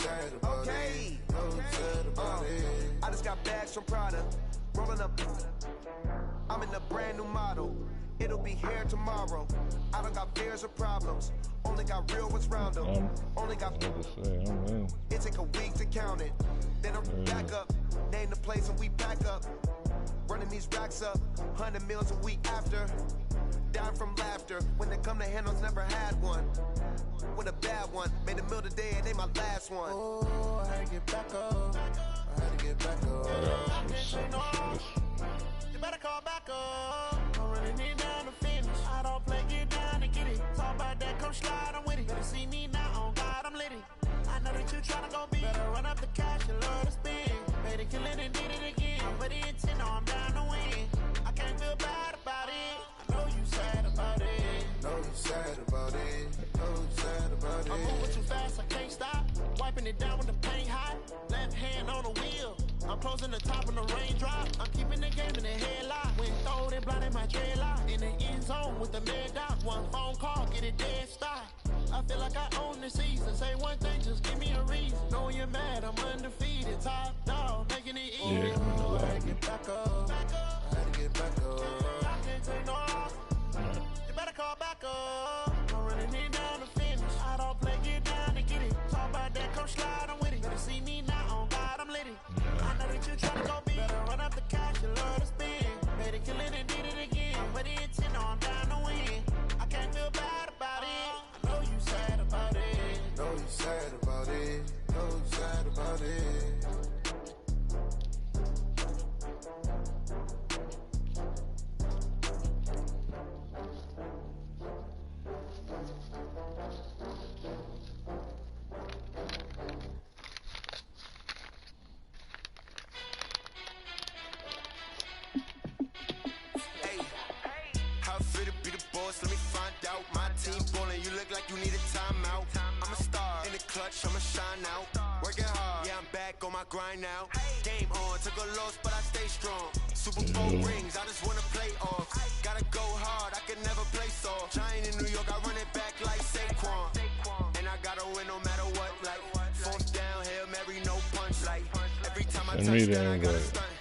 sad about it. No sad about it. I just got bags from Prada, rolling up. I'm in a brand new model. It'll be here tomorrow. I don't got fears or problems. Only got real ones round them. Only got. It take a week to count it. Then I'm back up. Name the place and we back up. Running these racks up. 100 meals a week after. Down from laughter. When they come to handles, never had one. With a bad one. Made a meal today and they my last one. Oh, I had to get back up. I had to get back up. You better call back up. I'm running it down to finish. I don't play, get down and get it. Talk about that, come slide, I'm with it. Better see me now, on God, I'm litty. I know that you tryna go big. Better run up the cash and love to spend. Made a killing and did it again. But the intent, no, I'm down to win. I can't feel bad about it. I know you sad about it. Know you sad about it. Know you sad about it. I'm moving too fast, I can't stop. Wiping it down with the paint hot. Left hand on the wheel. I'm closing the top of the raindrop. I'm keeping the game in the headlock. When throwed and blinded my dreadlock. In the end zone with the mad dot. One phone call, get it dead stop. I feel like I own the season. Say one thing, just give me a reason. Knowing you're mad, I'm undefeated. Top dog, making it easy. I had to get back up. I had to get back up. I can't take no loss. You better call back up. I'm running it down to finish. I don't play, get down to get it. Talk about that, come slide, I'm with it. Better see me now, on God, I'm litty. I know that you tryna go big. Better run up the cash, you love to spend. Made a killing and did it again. But the intent, no, I'm down to win. I can't feel bad about it. I know you sad about it. Know you sad about it. Know you sad about it. Let me find out. My team ballin', you look like you need a timeout. I'm a star in the clutch, I'ma shine out. Working hard, yeah, I'm back on my grind now. Game on, took a loss, but I stay strong. Super Bowl rings, I just wanna play off. Gotta go hard, I can never play soft. Giant in New York, I run it back like Saquon. And I gotta win no matter what, like fourth down, Hail Mary, no punch. Like every time I touch down, I gotta stunt.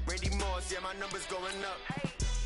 Randy Moss, yeah, my numbers going up.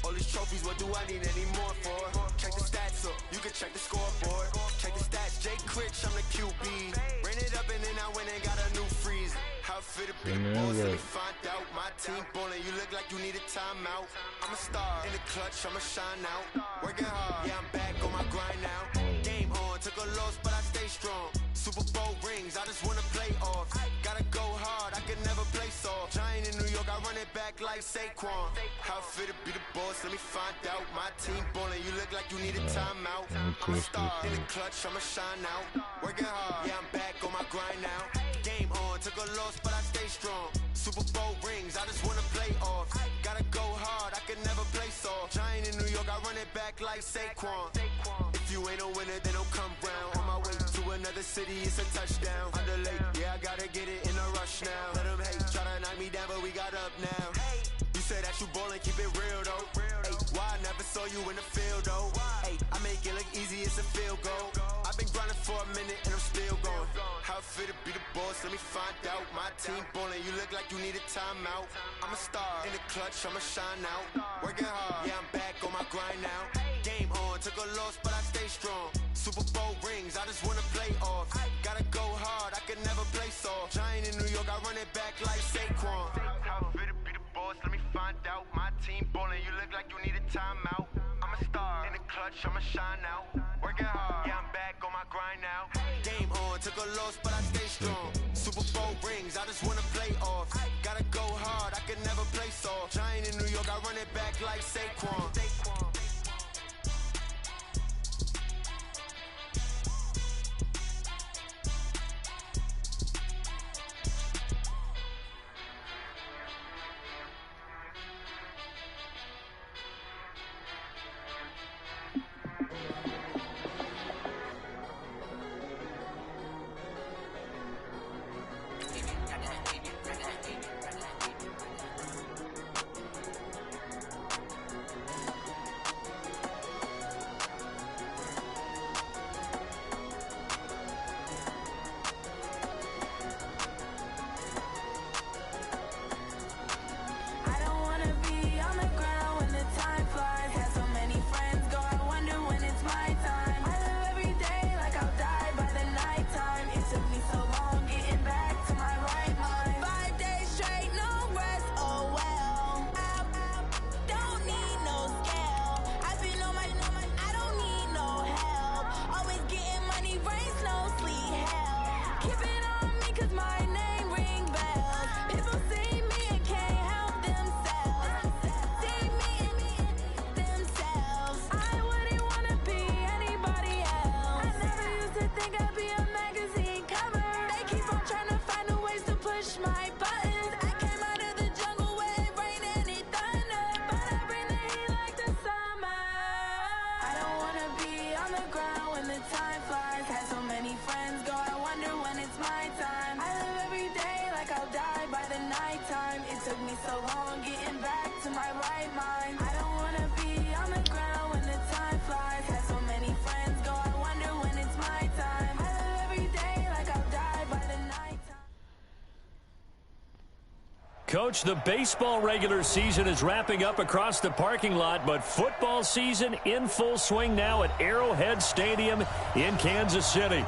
All these trophies, what do I need any more for? Check the stats up, you can check the scoreboard. Check the stats, Jay Critch, I'm the QB. Ran it up and then I went and got a new freeze. How fit to be the boss, let me find out. My team ballin', you look like you need a timeout. I'm a star in the clutch, I'ma shine out. Working hard, yeah, I'm back on my grind now. Game on, took a loss, but I stay strong. Super Bowl rings, I just wanna play off. Gotta go hard, I can never play soft. Giant in New York, I run it back like Saquon. How fit to be the boss, let me find out. My team ballin', you look like you need a timeout. I'm a star in the clutch, I'ma shine out. Working hard, yeah, I'm back on my grind now. Game on, took a loss, but I stay strong. Super Bowl rings, I just wanna play off. Gotta go hard, I can never play soft. Giant in New York, I run it back like Saquon. If you ain't a winner, then don't come round. On my way to another city, it's a touchdown. Underlay, yeah, I gotta get it in a rush now. Let them hate, try to knock me down, but we got up now. You said that you ballin', keep it real though. Hey, why I never saw you in the field though? Hey, I make it look easy, it's a field goal. I've been grinding for a minute and I'm still going. How fit to be the boss, let me find out. My team ballin', you look like you need a timeout. I'm a star in the clutch, I'ma shine out. Working hard, yeah, I'm back on my grind now. Game on, took a loss, but I stay strong. Super Bowl rings, I just wanna play off. Gotta go hard, I can never play soft. Giant in New York, I run it back like Saquon. How fit to be the boss, let me find out. My team ballin', you look like you need a timeout. I'm a star in the clutch, I'ma shine out. Working hard, yeah, I'm back on my grind now. Game on, took a loss, but I stay strong. Super Bowl rings, I just wanna play off. Gotta go hard, I can never play soft. Giant in New York, I run it back like Saquon. It took me so long getting back to my right mind. 5 days straight, no rest, oh well. Don't need no scale. I've been on my, I don't need no help. Always getting money, rains, no sleet, hell. Keep it on me cause my name ring bells. People see me and can't help themselves. See me and themselves. I wouldn't wanna be anybody else. I never used to think I'd be a magazine cover. They keep on trying to find a ways to push my buttons. I came out of the jungle where it rained and it thunder, but I bring the heat like the summer. I don't wanna be on the ground when the time flies. Had so many friends go, I wonder when it's my time. I live every day like I'll die by the nighttime. It took me so long getting back to my right mind. I don't wanna be on the ground when the time flies. Had so many friends go, I wonder when it's my time. I live every day like I'll die by the nighttime. Coach, the baseball regular season is wrapping up across the parking lot, but football season in full swing now at Arrowhead Stadium in Kansas City.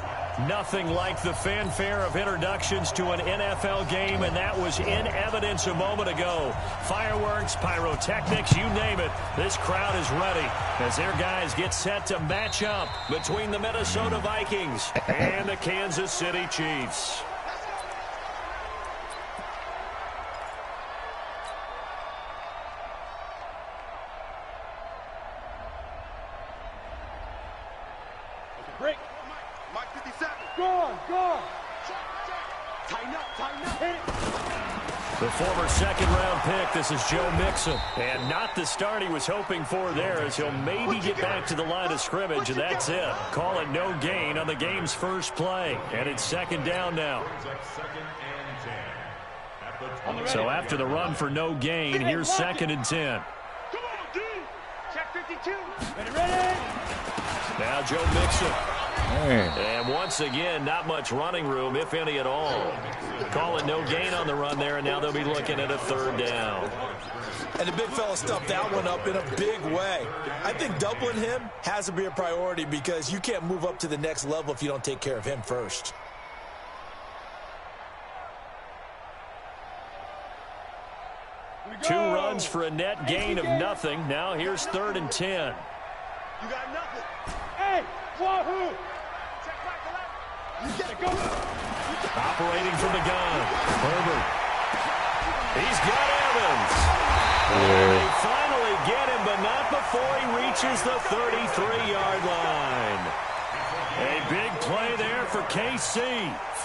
Nothing like the fanfare of introductions to an NFL game, and that was in evidence a moment ago. Fireworks, pyrotechnics, you name it. This crowd is ready as their guys get set to match up between the Minnesota Vikings and the Kansas City Chiefs. Break. Mike 57. Go. Tighten up. Hit it. The former second-round pick, this is Joe Mixon. And not the start he was hoping for there, as he'll maybe get back to the line of scrimmage, and that's it. Call it no gain on the game's first play. And it's second down now. So after the run for no gain, here's second and 10. Come on, dude. Check 52. Ready. Now Joe Mixon. And once again, not much running room, if any at all. Call it no gain on the run there, and now they'll be looking at a third down. And the big fella stuffed that one up in a big way. I think doubling him has to be a priority because you can't move up to the next level if you don't take care of him first. Two runs for a net gain of nothing. Now here's third and 10. You got nothing. Hey, wahoo! Check right to left. You get it, go. Operating from the gun. Herbert. He's got Evans. And they finally get him, but not before he reaches the 33-yard line. A big play there for KC.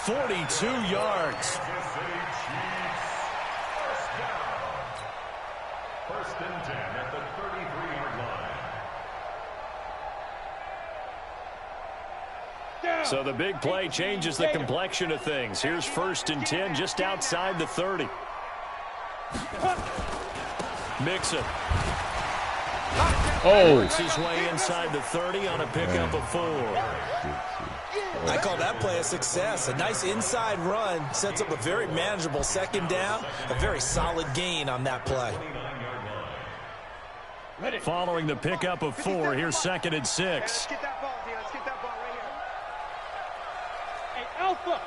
42 yards. First and 10 at the 33-yard line. So the big play changes the complexion of things. Here's first and 10 just outside the 30. Mixon. Works his way inside the 30 on a pickup of 4. I call that play a success. A nice inside run sets up a very manageable second down. A very solid gain on that play. Following the pickup of 4, here's second and 6. Let's get that ball, D. Let's get that ball right here. Hey, Alpha.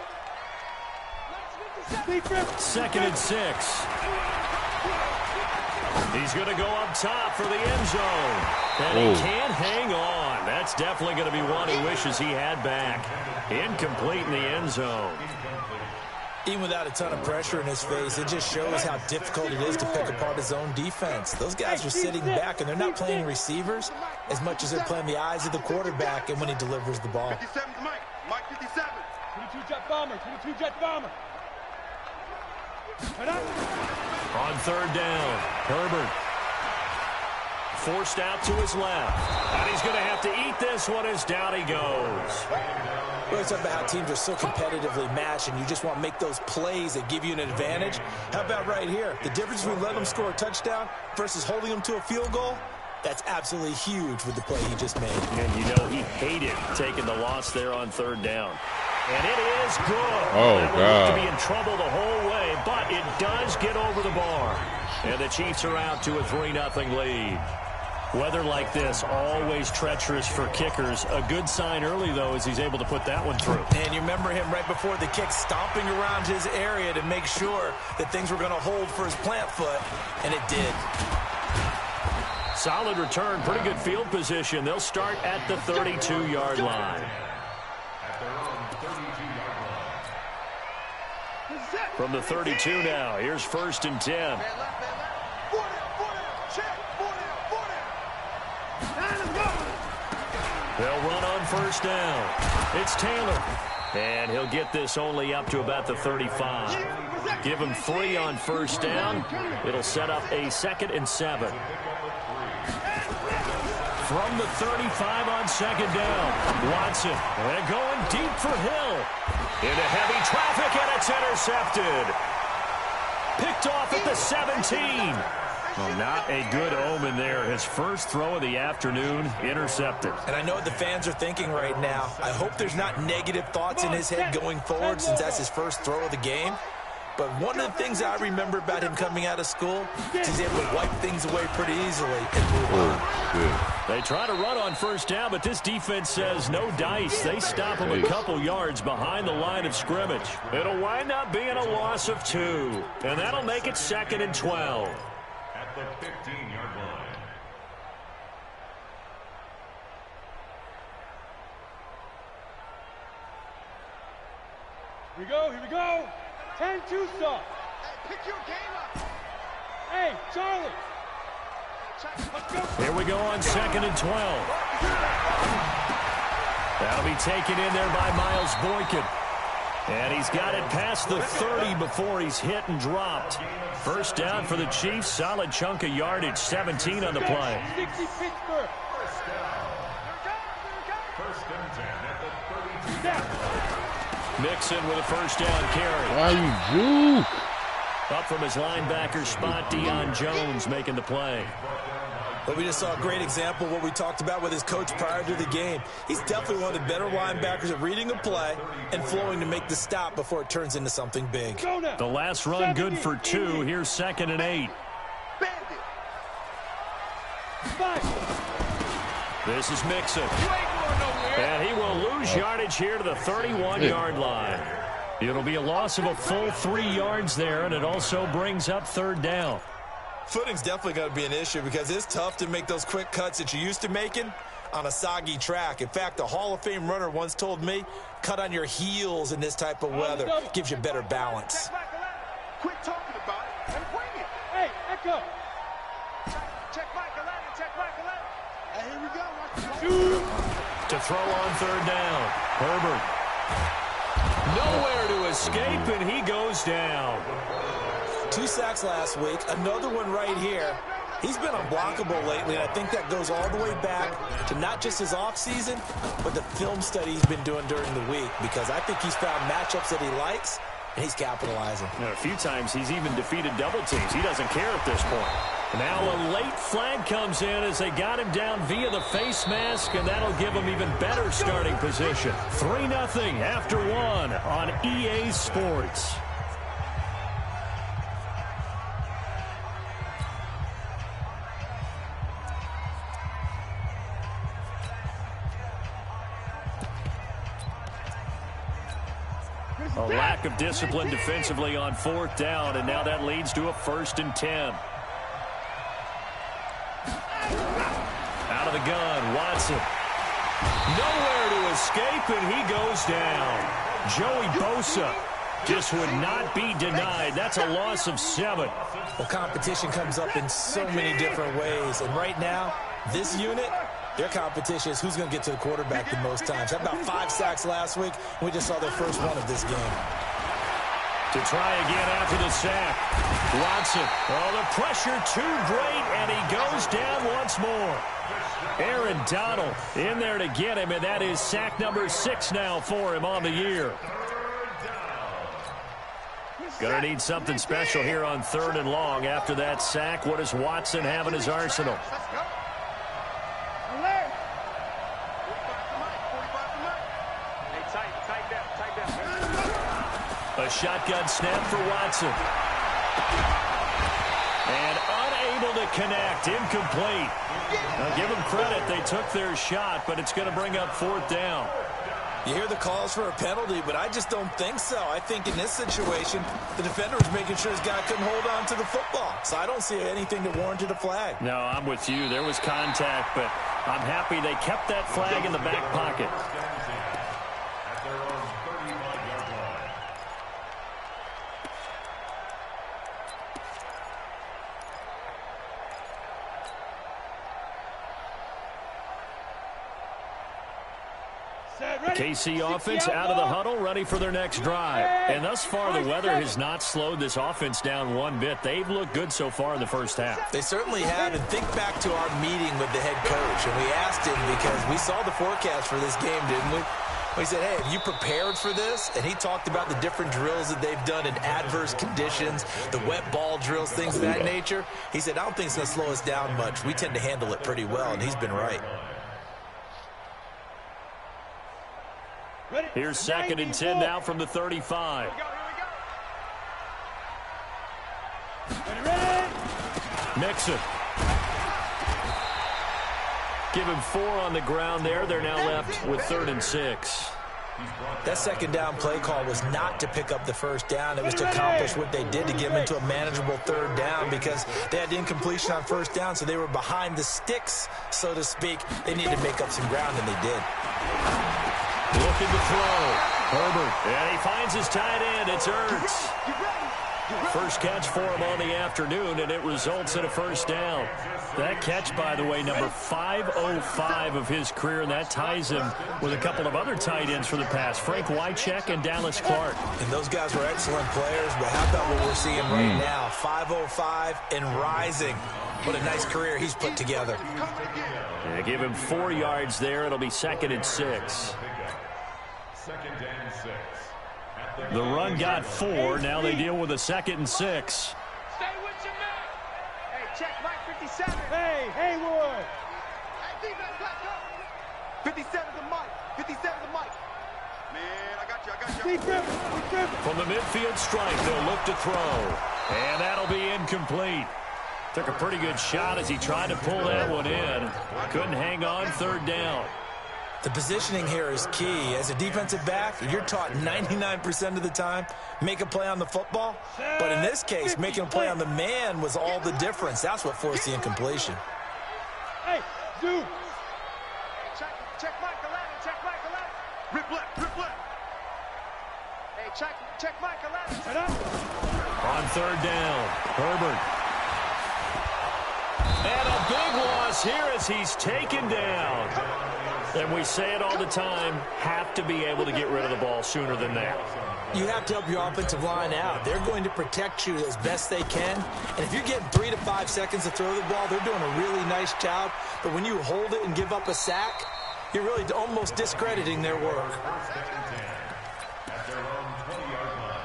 Second and 6. He's going to go up top for the end zone. And he can't hang on. That's definitely going to be one he wishes he had back. Incomplete in the end zone. Even without a ton of pressure in his face, it just shows how difficult it is to pick apart his own defense. Those guys are sitting back, and they're not playing receivers as much as they're playing the eyes of the quarterback and when he delivers the ball. 57's Mike. Mike 57. 22 jet bomber. 22 jet bomber. On third down, Herbert. Forced out to his left. And he's going to have to eat this one as down he goes. We always talk about how teams are so competitively matched and you just want to make those plays that give you an advantage. How about right here? The difference between letting them score a touchdown versus holding them to a field goal, that's absolutely huge with the play he just made. And you know he hated taking the loss there on third down. And it is good. Oh, that God. will look to be in trouble the whole way, but it does get over the bar. And the Chiefs are out to a 3-0 lead. Weather like this, always treacherous for kickers. A good sign early, though, is he's able to put that one through. And you remember him right before the kick stomping around his area to make sure that things were going to hold for his plant foot, and it did. Solid return, pretty good field position. They'll start at the 32-yard line. From the 32 now, here's 1st and 10. They'll run on 1st down. It's Taylor. And he'll get this only up to about the 35. Give him 3 on 1st down. It'll set up a 2nd and 7. From the 35 on 2nd down, Watson. And going deep for Hill. Into heavy traffic, and it's intercepted. Picked off at the 17. Well, not a good omen there. His first throw of the afternoon, intercepted. And I know what the fans are thinking right now. I hope there's not negative thoughts in his head going forward since that's his first throw of the game. But one of the things I remember about him coming out of school is he's able to wipe things away pretty easily and move on. They try to run on 1st down, but this defense says no dice. They stop him a couple yards behind the line of scrimmage. It'll wind up being a loss of 2, and that'll make it 2nd and 12. At the 15-yard line. Here we go, here we go. 10-2 stop. Hey, pick your game up. Hey, Charlie. Let's go. Here we go on 2nd and 12. That'll be taken in there by Miles Boykin. And he's got it past the 30 before he's hit and dropped. 1st down for the Chiefs. Solid chunk of yardage. 17 on the play. 60 Pittsburgh. 1st and 10 at the 32. Mixon with a 1st down carry. Why you juke? Up from his linebacker spot, Deion Jones making the play. But we just saw a great example of what we talked about with his coach prior to the game. He's definitely one of the better linebackers at reading a play and flowing to make the stop before it turns into something big. The last run good for 2. Here's 2nd and 8. This is Mixon. And he will lose yardage here to the 31-yard line. It'll be a loss of a full 3 yards there, and it also brings up 3rd down. Footing's definitely going to be an issue because it's tough to make those quick cuts that you're used to making on a soggy track. In fact, a Hall of Fame runner once told me, cut on your heels in this type of weather. Gives you better balance. Quit talking about it and bring it. Hey, Echo. Check Michael Allen, check Michael Allen. Hey, here we go. To throw on 3rd down. Herbert. Nowhere to escape, and he goes down. 2 sacks last week, another one right here. He's been unblockable lately, and I think that goes all the way back to not just his offseason, but the film study he's been doing during the week, because I think he's found matchups that he likes, and he's capitalizing. And a few times he's even defeated double teams. He doesn't care at this point. Now a late flag comes in as they got him down via the face mask, and that'll give him even better starting position. 3-0 after 1 on EA Sports. A lack of discipline defensively on 4th down, and now that leads to a 1st and 10. Out of the gun, Watson. Nowhere to escape, and he goes down. Joey Bosa just would not be denied. That's a loss of 7. Well, competition comes up in so many different ways, and right now, this unit, their competition is who's going to get to the quarterback the most times. Had about 5 sacks last week. We just saw their first one of this game. To try again after the sack. Watson. Oh, the pressure too great, and he goes down once more. Aaron Donald in there to get him, and that is sack number 6 now for him on the year. Gonna need something special here on 3rd and long. After that sack, what does Watson have in his arsenal? A shotgun snap for Watson. And Unable to connect. Incomplete. Now, give them credit. They took their shot, but it's going to bring up 4th down. You hear the calls for a penalty, but I just don't think so. I think in this situation, the defender was making sure his guy couldn't hold on to the football. So I don't see anything that warranted a flag. No, I'm with you. There was contact, but I'm happy they kept that flag in the back pocket. At their own 35-yard line. KC offense out of the huddle, ready for their next drive. And thus far, the weather has not slowed this offense down one bit. They've looked good so far in the first half. They certainly have. And think back to our meeting with the head coach. And we asked him, because we saw the forecast for this game, didn't we? We said, hey, have you prepared for this? And he talked about the different drills that they've done in adverse conditions, the wet ball drills, things of that nature. He said, I don't think it's going to slow us down much. We tend to handle it pretty well, and he's been right. Here's 2nd and 10 now from the 35. Mixon. Give him 4 on the ground there. They're now left with 3rd and 6. That 2nd down play call was not to pick up the 1st down. It was to accomplish what they did, to get them into a manageable 3rd down, because they had incompletion on 1st down, so they were behind the sticks, so to speak. They needed to make up some ground, and they did. Looking to throw. Herbert. And he finds his tight end. It's Ertz. First catch for him on the afternoon, and it results in a 1st down. That catch, by the way, number 505 of his career, and that ties him with a couple of other tight ends for the past, Frank Wycheck and Dallas Clark. And those guys were excellent players, but how about what we're seeing right now? 505 and rising. What a nice career he's put together. Yeah, give him 4 yards there. It'll be 2nd and 6. 2nd and 6. The run got 4. Now they deal with a 2nd and 6. Stay with your man. Hey, check Mike 57. Hey, Haywood. Hey, defense, back up. 57 to Mike. 57 to Mike. Man, I got you. From the midfield strike, they'll look to throw. And that'll be incomplete. Took a pretty good shot as he tried to pull that one in. Couldn't hang on. 3rd down. The positioning here is key. As a defensive back, you're taught 99% of the time, make a play on the football. But in this case, making a play on the man was all the difference. That's what forced the incompletion. Hey, Zoo. Check Mike 11. Check Mike 11. Rip left. Hey, check Mike 11. On 3rd down, Herbert. And a big loss here as he's taken down. And we say it all the time, have to be able to get rid of the ball sooner than that. You have to help your offensive line out. They're going to protect you as best they can. And if you're getting 3 to 5 seconds to throw the ball, they're doing a really nice job. But when you hold it and give up a sack, you're really almost discrediting their work. At their own 20-yard line.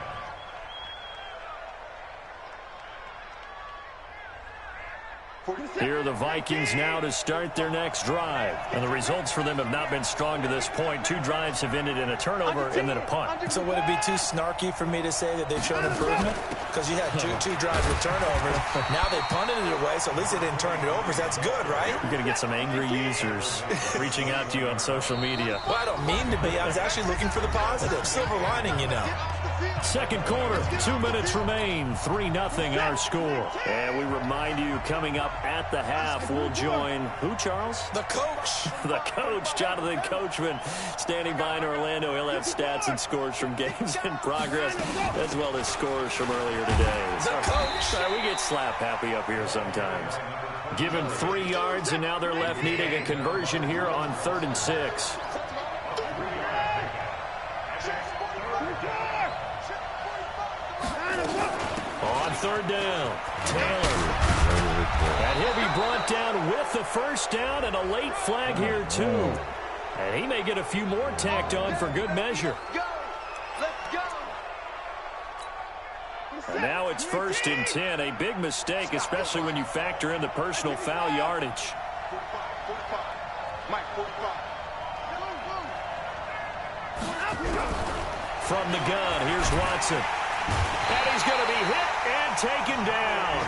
Here are the Vikings now to start their next drive. And the results for them have not been strong to this point. 2 drives have ended in a turnover and then a punt. So would it be too snarky for me to say that they've shown improvement? Because you had two drives with turnovers. Now they punted it away, so at least they didn't turn it over. So that's good, right? You're going to get some angry users reaching out to you on social media. Well, I don't mean to be. I was actually looking for the positive. Silver lining, you know. 2nd quarter, 2 minutes remain, 3-0 our score. And we remind you, coming up at the half, we'll join who, Charles? The coach. The coach, Jonathan Coachman, standing by in Orlando. He'll have stats and scores from games in progress, as well as scores from earlier today. The coach. We get slap happy up here sometimes. Give him 3 yards, and now they're left needing a conversion here on 3rd and 6. On 3rd down, Taylor. And he'll be brought down with the 1st down and a late flag here, too. And he may get a few more tacked on for good measure. And now it's 1st and 10. A big mistake, especially when you factor in the personal foul yardage. From the gun, here's Watson. And he's going to be hit and taken down.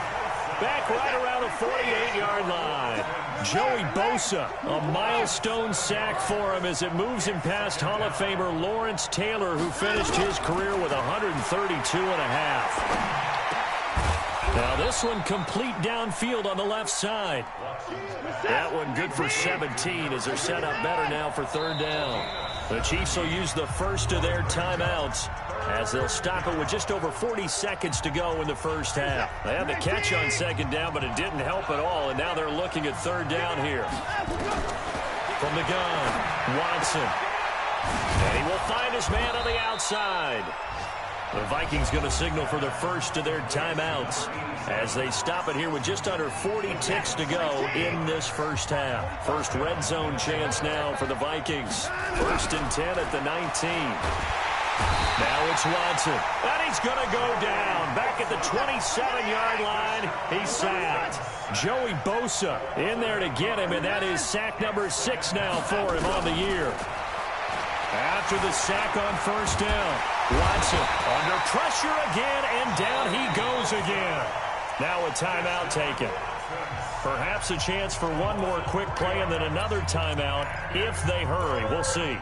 back right around the 48-yard line. Joey Bosa, a milestone sack for him as it moves him past Hall of Famer Lawrence Taylor, who finished his career with 132.5. Now this one complete downfield on the left side. That one good for 17 as they're set up better now for third down. The Chiefs will use the first of their timeouts as they'll stop it with just over 40 seconds to go in the first half. They had the catch on second down, but it didn't help at all, and now they're looking at third down here. From the gun, Watson. And he will find his man on the outside. The Vikings going to signal for the first of their timeouts as they stop it here with just under 40 ticks to go in this first half. First red zone chance now for the Vikings. 1st and 10 at the 19. Now it's Watson. And he's going to go down. Back at the 27-yard line. He's sacked. Joey Bosa in there to get him, and that is sack number 6 now for him on the year. After the sack on first down, Watson under pressure again, and down he goes again. Now a timeout taken. Perhaps a chance for one more quick play and then another timeout if they hurry. We'll see.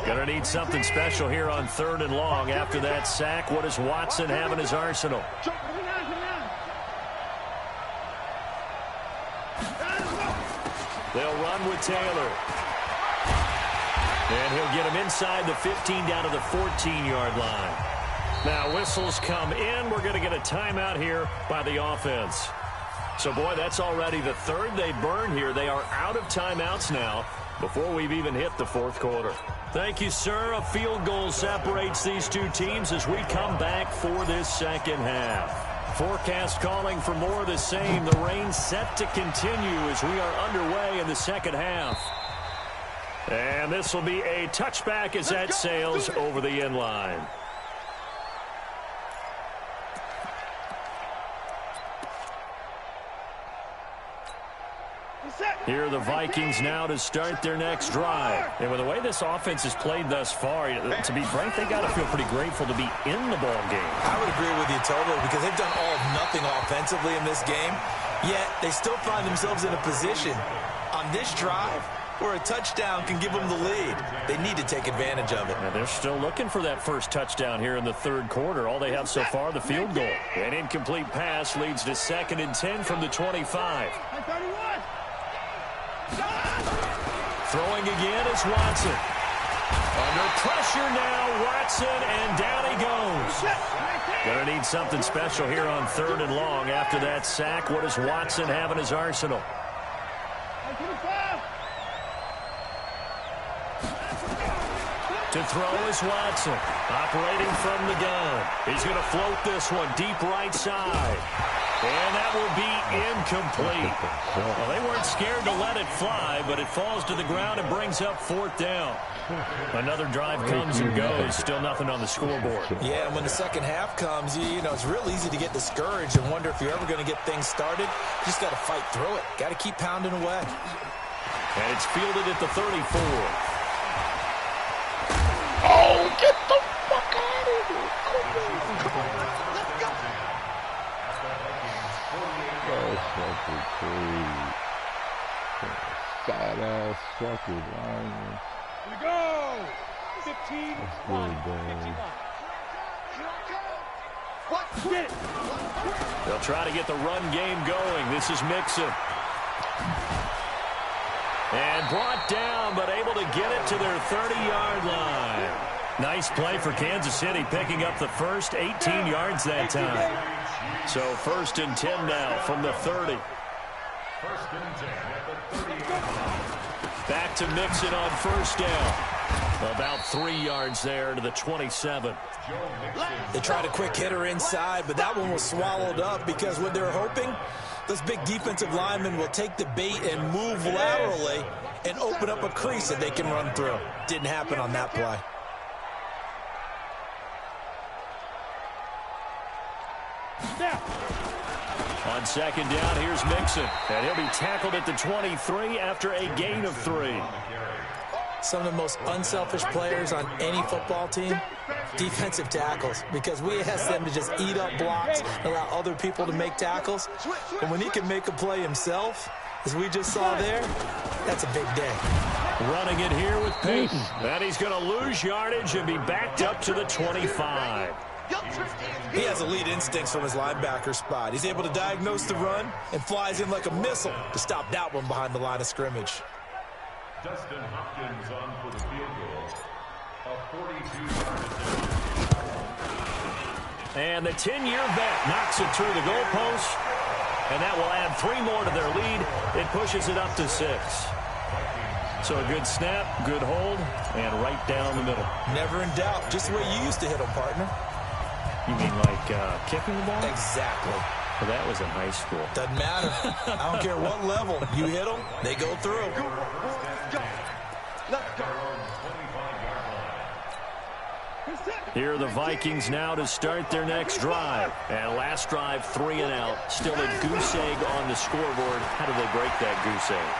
Gonna need something special here on 3rd and long. After that sack, what does Watson have in his arsenal? They'll run with Taylor. And he'll get him inside the 15 down to the 14-yard line. Now whistles come in. We're going to get a timeout here by the offense. So, boy, that's already the third they burn here. They are out of timeouts now before we've even hit the fourth quarter. Thank you, sir. A field goal separates these two teams as we come back for this second half. Forecast calling for more of the same. The rain set to continue as we are underway in the second half. And this will be a touchback as that sails over the end line. Here are the Vikings now to start their next drive. And with the way this offense has played thus far, to be frank, they got to feel pretty grateful to be in the ball game. I would agree with you totally because they've done all of nothing offensively in this game, yet they still find themselves in a position on this drive where a touchdown can give them the lead. They need to take advantage of it. Now they're still looking for that first touchdown here in the third quarter. All they have so far, the field goal. An incomplete pass leads to 2nd and 10 from the 25. Throwing again is Watson. Under pressure now, Watson, and down he goes. Gonna need something special here on 3rd and long. After that sack, what does Watson have in his arsenal? To throw is Watson, operating from the gun. He's going to float this one deep right side. And that will be incomplete. Well, they weren't scared to let it fly, but it falls to the ground and brings up 4th down. Another drive comes and goes. Still nothing on the scoreboard. Yeah, and when the second half comes, you know, it's real easy to get discouraged and wonder if you're ever going to get things started. You just got to fight through it. Got to keep pounding away. And it's fielded at the 34. Oh, get the fuck out of here. Come on. Let's go. That's fucking crazy. Fat ass fucking lineman. Here we go. 15. That's good, dog. They'll try to get the run game going. This is Mixon. And brought down, but able to get it to their 30-yard line. Nice play for Kansas City, picking up the first 18 yards that time. So 1st and 10 now from the 30. 1st and 10 at the 30. Back to Mixon on 1st down. About 3 yards there to the 27. They tried a quick hitter inside, but that one was swallowed up because what they're hoping, those big defensive linemen will take the bait and move laterally and open up a crease that they can run through. Didn't happen on that play. On 2nd down, here's Mixon. And he'll be tackled at the 23 after a gain of 3. Some of the most unselfish players on any football team, defensive tackles, because we ask them to just eat up blocks and allow other people to make tackles. But when he can make a play himself, as we just saw there, that's a big day. Running it here with Peyton. And he's going to lose yardage and be backed up to the 25. He has elite instincts from his linebacker spot. He's able to diagnose the run and flies in like a missile to stop that one behind the line of scrimmage. Dustin Hopkins on for the field goal. A 42-yard attempt. And the 10-year vet knocks it through the goalpost. And that will add 3 more to their lead. It pushes it up to 6. So a good snap, good hold, and right down the middle. Never in doubt. Just the way you used to hit them, partner. You mean like kicking the ball? Exactly. Well, that was in high school. Doesn't matter. I don't care what level. You hit them, they go through. Here are the Vikings now to start their next drive. And last drive, 3 and out. Still a goose egg on the scoreboard. How do they break that goose egg?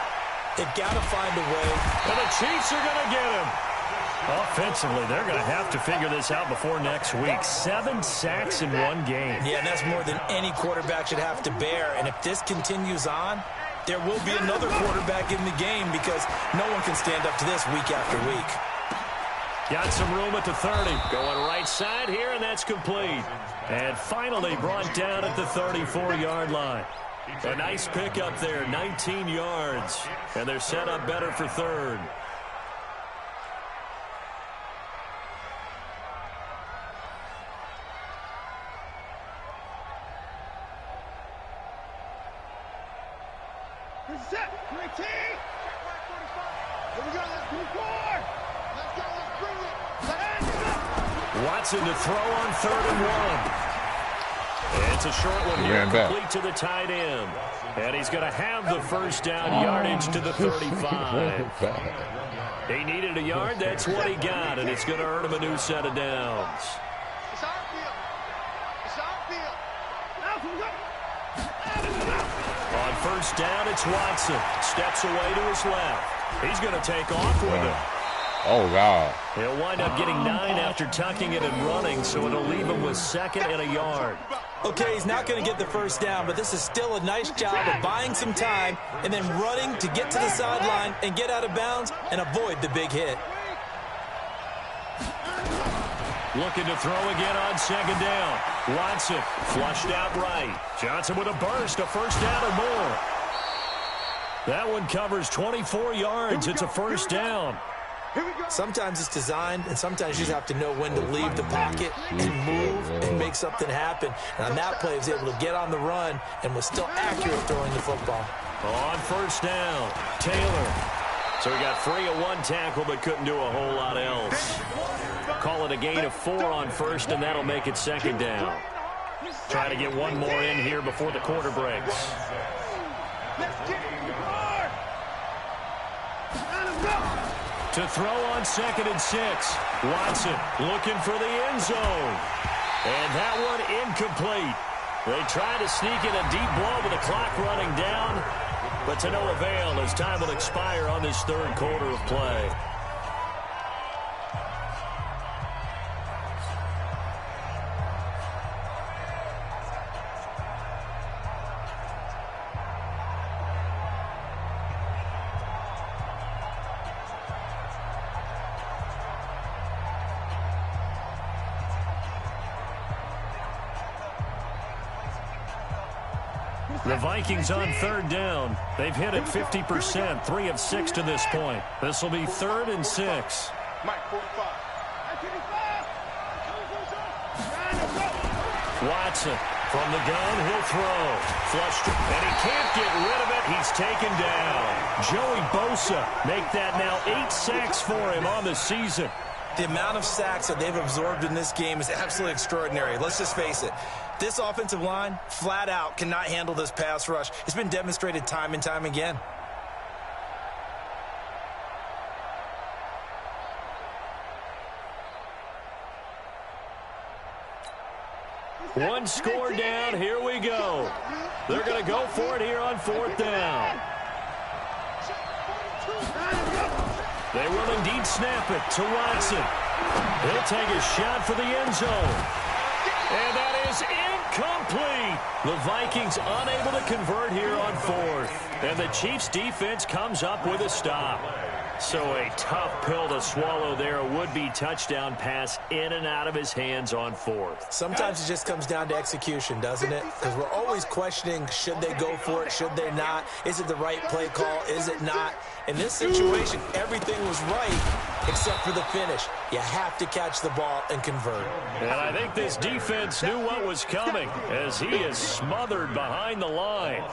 They've got to find a way. And the Chiefs are going to get him. Offensively, they're going to have to figure this out before next week. 7 sacks in one game. Yeah, and that's more than any quarterback should have to bear. And if this continues on, there will be another quarterback in the game because no one can stand up to this week after week. Got some room at the 30. Going right side here, and that's complete. And finally brought down at the 34-yard line. A nice pickup there, 19 yards. And they're set up better for third. Set, 19. Here we go, let's move forward. Let's go, let's bring it. Watson to throw on 3rd and 1. It's a short one here, complete to the tight end. And he's going to have the first down yardage to the 35. He needed a yard, that's what he got, and it's going to earn him a new set of downs. It's our field. It's our field. On first down, it's Watson. Steps away to his left. He's going to take off with him. Oh, God. He'll wind up getting 9 after tucking it and running, so it'll leave him with 2nd and a yard. Okay, he's not going to get the first down, but this is still a nice job of buying some time and then running to get to the sideline and get out of bounds and avoid the big hit. Looking to throw again on 2nd down. Watson flushed out right. Johnson with a burst, a first down or more. That one covers 24 yards. It's a first down. Sometimes it's designed, and sometimes you just have to know when to leave the pocket and move and make something happen. And on that play, he was able to get on the run and was still accurate throwing the football. On first down, Taylor. So he got free of 1 tackle but couldn't do a whole lot else. Call it a gain of 4 on first, and that'll make it 2nd down. Try to get 1 more in here before the quarter breaks. To throw on 2nd and 6. Watson looking for the end zone. And that one incomplete. They try to sneak in a deep blow with the clock running down, but to no avail as time will expire on this 3rd quarter of play. The Vikings on 3rd down. They've hit it 50%, 3 of 6 to this point. This will be 3rd and 6. Watson from the gun, he'll throw. Flushed, and he can't get rid of it. He's taken down. Joey Bosa make that now 8 sacks for him on the season. The amount of sacks that they've absorbed in this game is absolutely extraordinary. Let's just face it. This offensive line, flat out, cannot handle this pass rush. It's been demonstrated time and time again. One score down. Here we go. They're going to go for it here on 4th down. They They will indeed snap it to Watson. He'll take a shot for the end zone. And that is incomplete. The Vikings unable to convert here on 4th. And the Chiefs defense comes up with a stop. So a tough pill to swallow there. A would-be touchdown pass in and out of his hands on 4th. Sometimes it just comes down to execution, doesn't it? Because we're always questioning, should they go for it, should they not? Is it the right play call, is it not? In this situation, everything was right except for the finish. You have to catch the ball and convert. And I think this defense knew what was coming as he is smothered behind the line.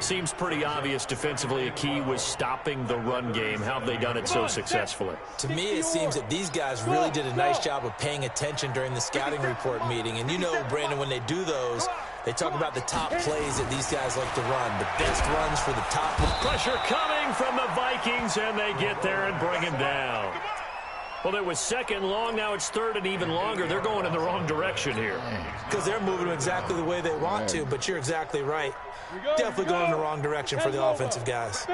Seems pretty obvious defensively a key was stopping the run game. How have they done it so successfully? To me, it seems that these guys really did a nice job of paying attention during the scouting report meeting. And you know, Brandon, when they do those, they talk about the top plays that these guys like to run, the best runs for the top. Pressure coming from the Vikings, and they get there and bring him down. Well, it was 2nd long. Now it's 3rd and even longer. They're going in the wrong direction here. Because they're moving them exactly the way they want to, but you're exactly right. Definitely going in the wrong direction for the offensive guys.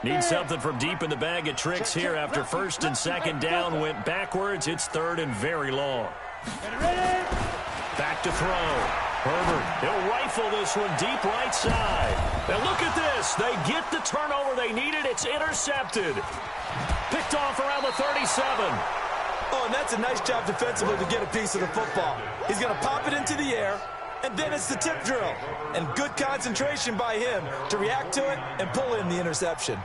Need something from deep in the bag of tricks here after 1st and 2nd down went backwards. It's 3rd and very long. Back to throw. Herbert, he'll rifle this one deep right side. Now look at this. They get the turnover they needed. It's intercepted. Picked off around the 37. Oh, and that's a nice job defensively to get a piece of the football. He's going to pop it into the air, and then it's the tip drill. And good concentration by him to react to it and pull in the interception.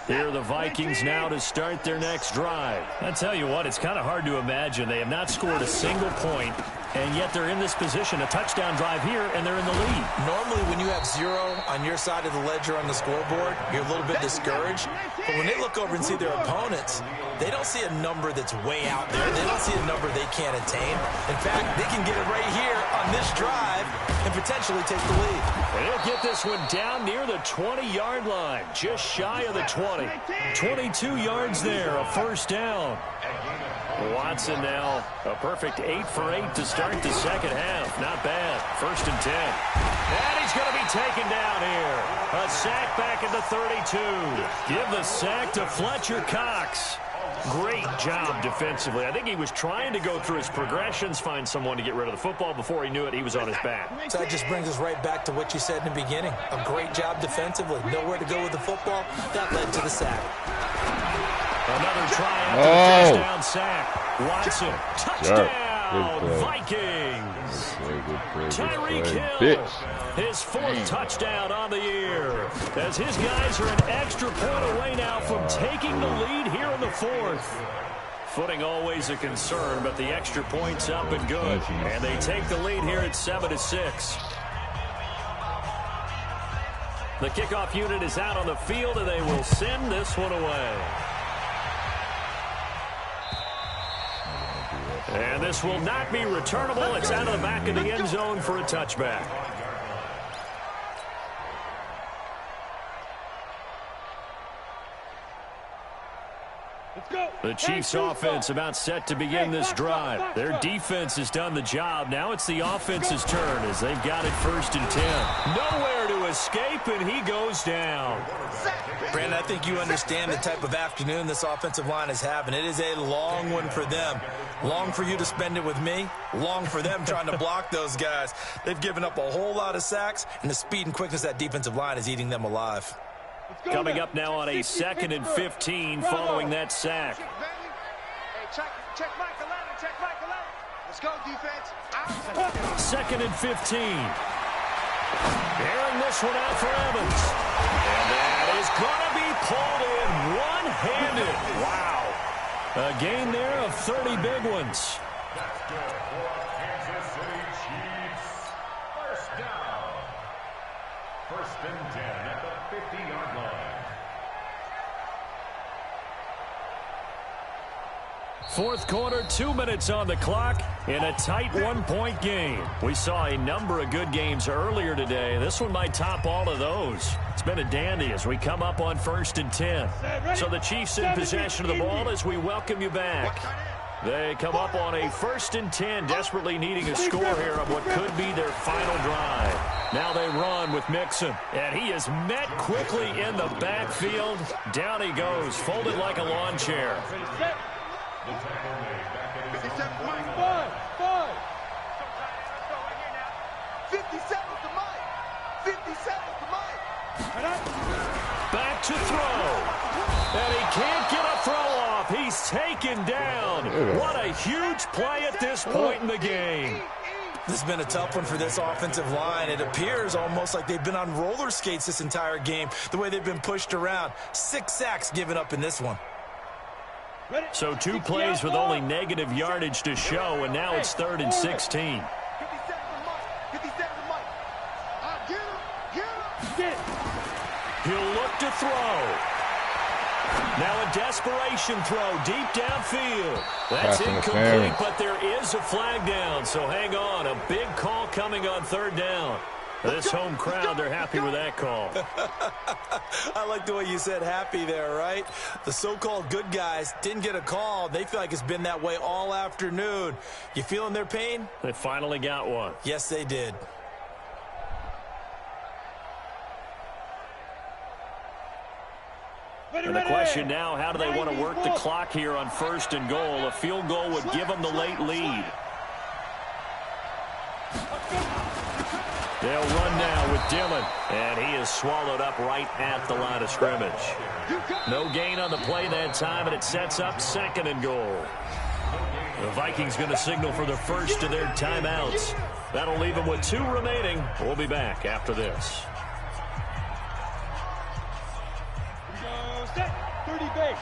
Here are the Vikings now to start their next drive. I tell you what, it's kind of hard to imagine. They have not scored a single point, and yet they're in this position. A touchdown drive here, and they're in the lead. Normally, when you have 0 on your side of the ledger on the scoreboard, you're a little bit discouraged. But when they look over and see their opponents, they don't see a number that's way out there. They don't see a number they can't attain. In fact, they can get it right here on this drive and potentially take the lead. And he'll get this one down near the 20-yard line, just shy of the 20. 22 yards there, a 1st down. Watson now a perfect 8 for 8 to start the 2nd half. Not bad. 1st and 10. And he's going to be taken down here. A sack back at the 32. Give the sack to Fletcher Cox. Great job defensively. I think he was trying to go through his progressions, find someone to get rid of the football. Before he knew it, he was on his back. So that just brings us right back to what you said in the beginning. A great job defensively. Nowhere to go with the football. That led to the sack. Another try after the touchdown sack. Watson, touchdown, Vikings. Tyreek Hill, his 4th touchdown on the year. As his guys are an extra point away now from taking the lead here in the 4th. Footing always a concern, but the extra point's up and good. And they take the lead here at 7-6. The kickoff unit is out on the field, and they will send this one away. And this will not be returnable. It's out of the back of the end zone for a touchback. The Chiefs offense about set to begin this drive. Their defense has done the job. Now it's the offense's turn as they've got it 1st and 10. Nowhere to escape, and he goes down. Brandon, I think you understand the type of afternoon this offensive line is having. It is a long one for them. Long for you to spend it with me. Long for them trying to block those guys. They've given up a whole lot of sacks, and the speed and quickness of that defensive line is eating them alive. Coming up now on a 2nd and 15 following that sack. Hey, check Mike 11, check Mike 11. Let's go, defense. 2nd and 15. Airing this one out for Evans. And that is going to be pulled in one-handed. Wow. A gain there of 30 big ones. That's good for Kansas City Chiefs. 1st down. 1st and 10 at the 50-yard line. Fourth quarter, 2 minutes on the clock in a tight one-point game. We saw a number of good games earlier today. This one might top all of those. It's been a dandy as we come up on 1st and 10. So the Chiefs in possession of the ball as we welcome you back. They come up on a 1st and 10, desperately needing a score here on what could be their final drive. Now they run with Mixon, and he is met quickly in the backfield. Down he goes, folded like a lawn chair. 57's the mic. 57's the mic. Back to throw. And he can't get a throw off. He's taken down. What a huge play at this point in the game. This has been a tough one for this offensive line. It appears almost like they've been on roller skates this entire game, the way they've been pushed around. 6 sacks given up in this one. So 2 plays with only negative yardage to show, and now it's 3rd and 16. He'll look to throw. Now a desperation throw deep downfield. That's incomplete, but there is a flag down, so hang on. A big call coming on 3rd down. This home crowd, they're happy with that call. I like the way you said happy there, right? The so-called good guys didn't get a call. They feel like it's been that way all afternoon. You feeling their pain? They finally got one. Yes, they did. And the question now, how do they want to work the clock here on 1st and goal? A field goal would give them the late lead. They'll run now with Dillon, and he is swallowed up right at the line of scrimmage. No gain on the play that time, and it sets up 2nd and goal. The Vikings going to signal for the first of their timeouts. That'll leave them with 2 remaining. We'll be back after this. 30 base.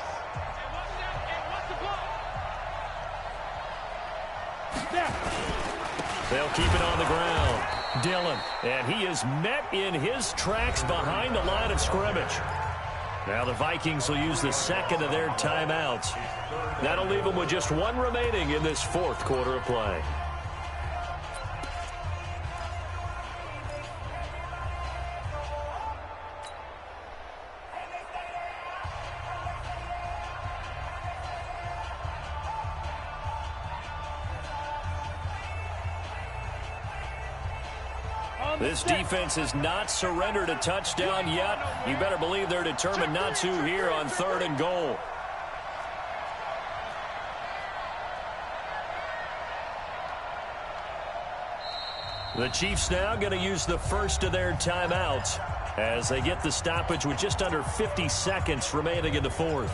They'll keep it on the ground. Dillon, and he is met in his tracks behind the line of scrimmage. Now the Vikings will use the 2nd of their timeouts. That'll leave them with just 1 remaining in this 4th quarter of play. This defense has not surrendered a touchdown yet. You better believe they're determined not to here on 3rd and goal. The Chiefs now going to use the first of their timeouts as they get the stoppage with just under 50 seconds remaining in the 4th.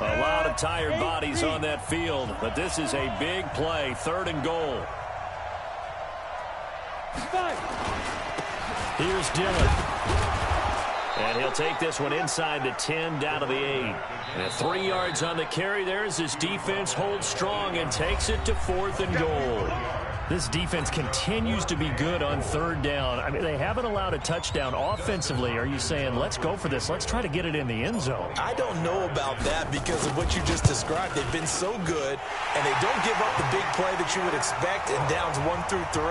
A lot of tired bodies on that field, but this is a big play, 3rd and goal. Here's Dillon. And he'll take this one inside the 10, down to the 8. And 3 yards on the carry there as this defense holds strong and takes it to 4th and goal. This defense continues to be good on 3rd down. I mean, they haven't allowed a touchdown offensively. Are you saying, let's go for this, let's try to get it in the end zone? I don't know about that because of what you just described. They've been so good, and they don't give up the big play that you would expect in downs 1 through 3.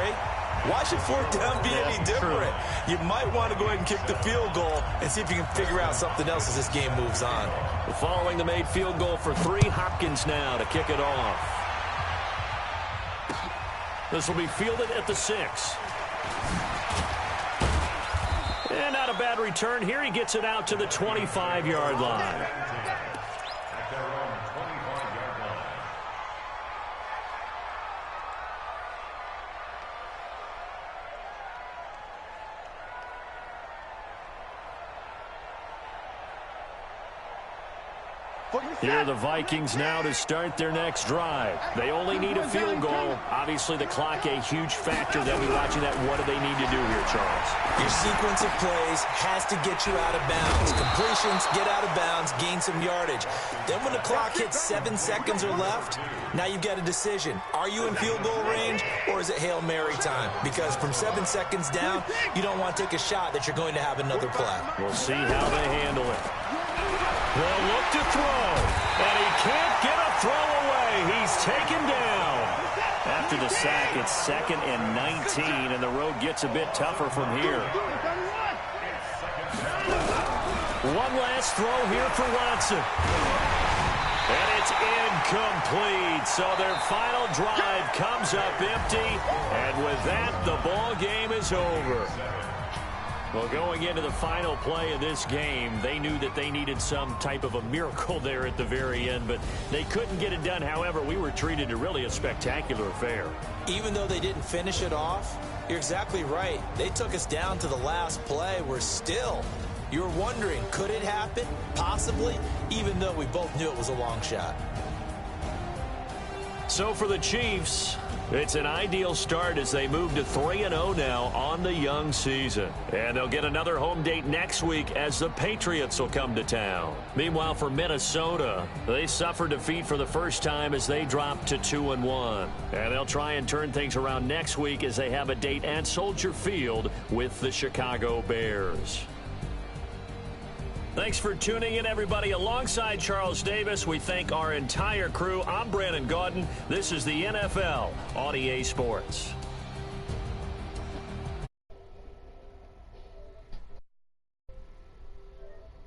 Why should 4th down be any different? You might want to go ahead and kick the field goal and see if you can figure out something else as this game moves on. Following the made field goal for 3, Hopkins now to kick it off. This will be fielded at the 6. And not a bad return here. He gets it out to the 25-yard line. Here are the Vikings now to start their next drive. They only need a field goal. Obviously, the clock a huge factor. They'll be watching that. What do they need to do here, Charles? Your sequence of plays has to get you out of bounds. Completions, get out of bounds, gain some yardage. Then when the clock hits 7 seconds or left, now you've got a decision. Are you in field goal range, or is it Hail Mary time? Because from 7 seconds down, you don't want to take a shot that you're going to have another play. We'll see how they handle it. They'll look to throw, and he can't get a throw away. He's taken down. After the sack, it's 2nd and 19, and the road gets a bit tougher from here. One last throw here for Watson. And it's incomplete. So their final drive comes up empty, and with that, the ball game is over. Well, going into the final play of this game, they knew that they needed some type of a miracle there at the very end, but they couldn't get it done. However, we were treated to really a spectacular affair. Even though they didn't finish it off, you're exactly right. They took us down to the last play. We're still, you're wondering, could it happen? Possibly, even though we both knew it was a long shot. So for the Chiefs, it's an ideal start as they move to 3-0 now on the young season. And they'll get another home date next week as the Patriots will come to town. Meanwhile, for Minnesota, they suffered defeat for the first time as they dropped to 2-1. And they'll try and turn things around next week as they have a date at Soldier Field with the Chicago Bears. Thanks for tuning in, everybody. Alongside Charles Davis, we thank our entire crew. I'm Brandon Gaudin. This is the NFL on EA Sports.